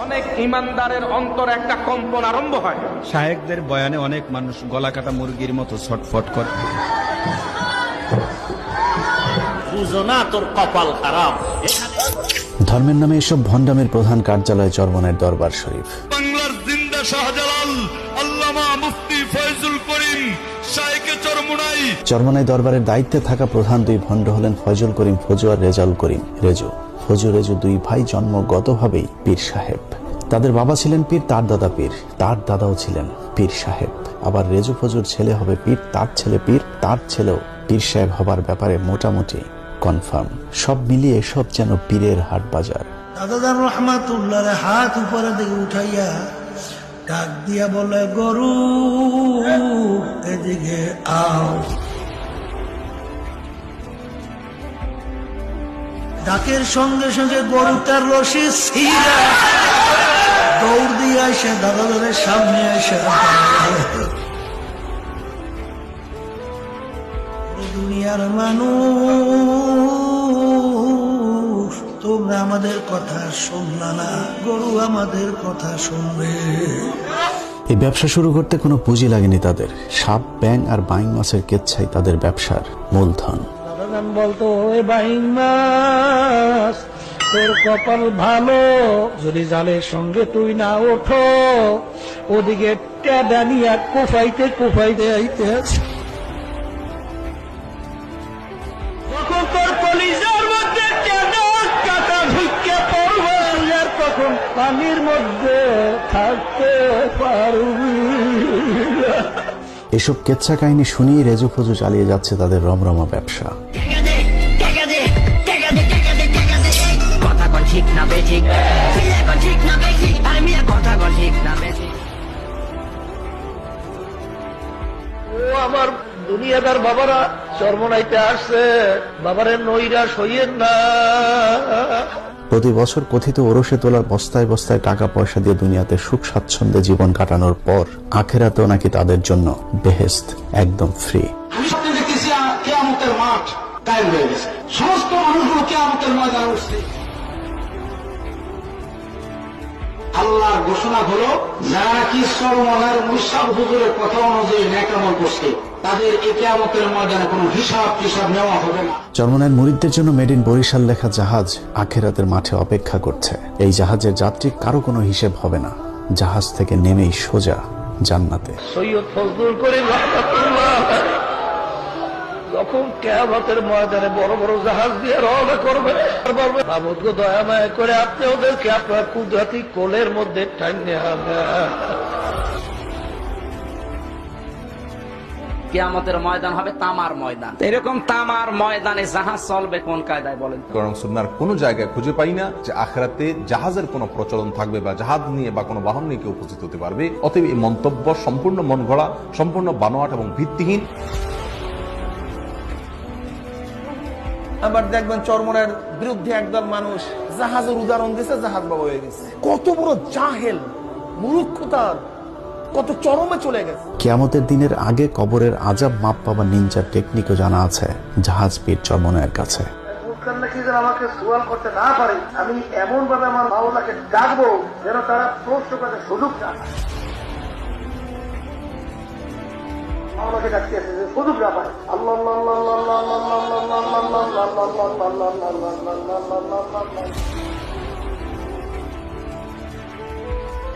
অনেক ইমানদারের অন্তরে একটা কম্পন আরম্ভ হয়। শায়েখদের বয়ানে অনেক মানুষ গলা কাটা মুরগির মতো ছটফট করে। বুঝো না তোর কপাল খারাপ। ধর্মের নামে এসব ভণ্ডামের প্রধান কার্যালয় চরমনাইয়ের দরবার শরীফ। বাংলার জিন্দা শাহজালাল আল্লামা মুফতি ফয়জুল করিম শাইখে চরমনাই। চরমনাই দরবারের দায়িত্বে থাকা প্রধান দুই ভণ্ড হলেন ফয়জুল করিম ফজু আর রেজাউল করিম রেজু। ফজু রেজু দুই ভাই জন্মগতভাবেই পীর সাহেব। তাদের বাবা ছিলেন পীর, তার দাদা পীর, তার দাদাও ছিলেন পীর সাহেব। আবার রেজু ফজুর ছেলে হবে পীর, তার ছেলে পীর, তার ছেলেও পীর সাহেব হবার ব্যাপারে মোটামুটি কনফার্ম। সব মিলিয়ে সব যেন পীরের হাট বাজার। দাদাদার রহমাতুল্লাহ হাত উপরে দিকে উঠাইয়া ডাক দিয়া বলে, গরু এদিকে আও। ডাকের সঙ্গে সঙ্গে গরুটার রশি ছিঁড়া দৌড় দিয়ে আসে দাদাদারের সামনে এসে, দুনিয়ার মানুষ তোমরা আমাদের কথা শুনলা না, গরু আমাদের কথা শুনবে। এই ব্যবসা শুরু করতে কোনো পুঁজি লাগেনি তাদের। সাপ, ব্যাং আর বাইং মাছের কেচ্ছাই তাদের ব্যবসার মূলধন। দাদাজান বলতো, ওই বাইং মাছ তোর কপাল ভালো, যদি জালের সঙ্গে তুই না ওঠো, ওদিকে টেডানিয়া কুফাইতে কুফাইতে আইতে তখন তোর কলিজার মধ্যে কাটা ঢুকে পড়বে, আর তখন পানির মধ্যে থাকতে পারবি। এসব কেচ্ছা কাহিনী শুনিয়ে রেজু ফজু চালিয়ে যাচ্ছে তাদের রমরমা ব্যবসা। আমার দুনিয়াদার বাবারা চরমনাইতে আসছে, বাবারে নৈরাশ হইয়েন না। প্রতি বছর কথিত ওরসে তোলার বস্তায় বস্তায় টাকা পয়সা দিয়ে দুনিয়াতে সুখ স্বাচ্ছন্দ্যে জীবন কাটানোর পর আখেরাতেও নাকি তাদের জন্য বেহেশত একদম ফ্রি। আমি স্বপ্নে দেখতেছি কিয়ামতের মাঠ কায়েম হয়ে গেছে, সমস্ত মানুষগুলো কিয়ামতের ময়দানে উঠছে। আল্লাহর ঘোষণা হলো, যারা কি চরমনার মুশাব হুজুরের কথা অনুযায়ী নেক আমল করছে তাদের এই কিয়ামতের ময়দানে কোনো হিসাব টিসাব নেওয়া হবে না। চরমনাইয়ের মুরিদদের জন্য মেড ইন বরিশাল লেখা জাহাজ আখেরাতের মাঠে অপেক্ষা করছে। এই জাহাজের যাত্রী কারো কোনো হিসেব হবে না, জাহাজ থেকে নেমেই সোজা জান্নাতে। সৈয়দ ফজলুল করিম রাহমাতুল্লাহ যখন কিয়ামতের ময়দানে বড় বড় জাহাজ দিয়ে রওনা করবে, মাহমুদ গো দয়া মায়া করে আপনি ওদেরকে আপনার কুদরতি কোলের মধ্যে টাইনে আনেন। কিয়ামতের ময়দান হবে তামার ময়দান। এরকম তামার ময়দানে জাহাজ চলবে কোন কায়দায় বলেন? কারণ সুন্নাহর কোনো জায়গায় খুঁজে পাই না যে আখিরাতে জাহাজের কোনো প্রচলন থাকবে বা জাহাজ নিয়ে বা কোনো বাহন নিয়ে কেউ উপস্থিত হতে পারবে। অতএব এই মন্তব্য সম্পূর্ণ মন গড়া, সম্পূর্ণ বানোয়াট এবং ভিত্তিহীন। আবার দেখবেন চরমনাইয়ের বিরুদ্ধে একদল মানুষ জাহাজের উদাহরণ দিয়েছে, জাহাজ বাবা হয়ে গেছে। কত বড় জাহেল, মূর্খতার কত চরমে চলে গেছে। কিয়ামতের দিনের আগে কবরের আজাব মাপ পাবার নিনজার টেকনিকও জানা আছে জাহাজ পীর চরমনাইয়ের কাছে। আমাকে সুয়াল করতে না পারে, আমি এমন ভাবে আমার মাওলাকে ডাকবো যেন তারা প্রশ্ন করতে সুযোগ না পায়। মাওলাকে ডাকতে আসে সুযোগ না পায়।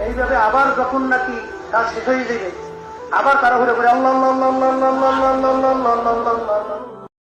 এইভাবে আবার যখন নাকি কাজ শেষ হয়ে যাবে, আবার তারা ঘুরে ঘুরে আল্লাহ আল্লাহ আল্লাহ আল্লাহ আল্লাহ আল্লাহ আল্লাহ আল্লাহ আল্লাহ আল্লাহ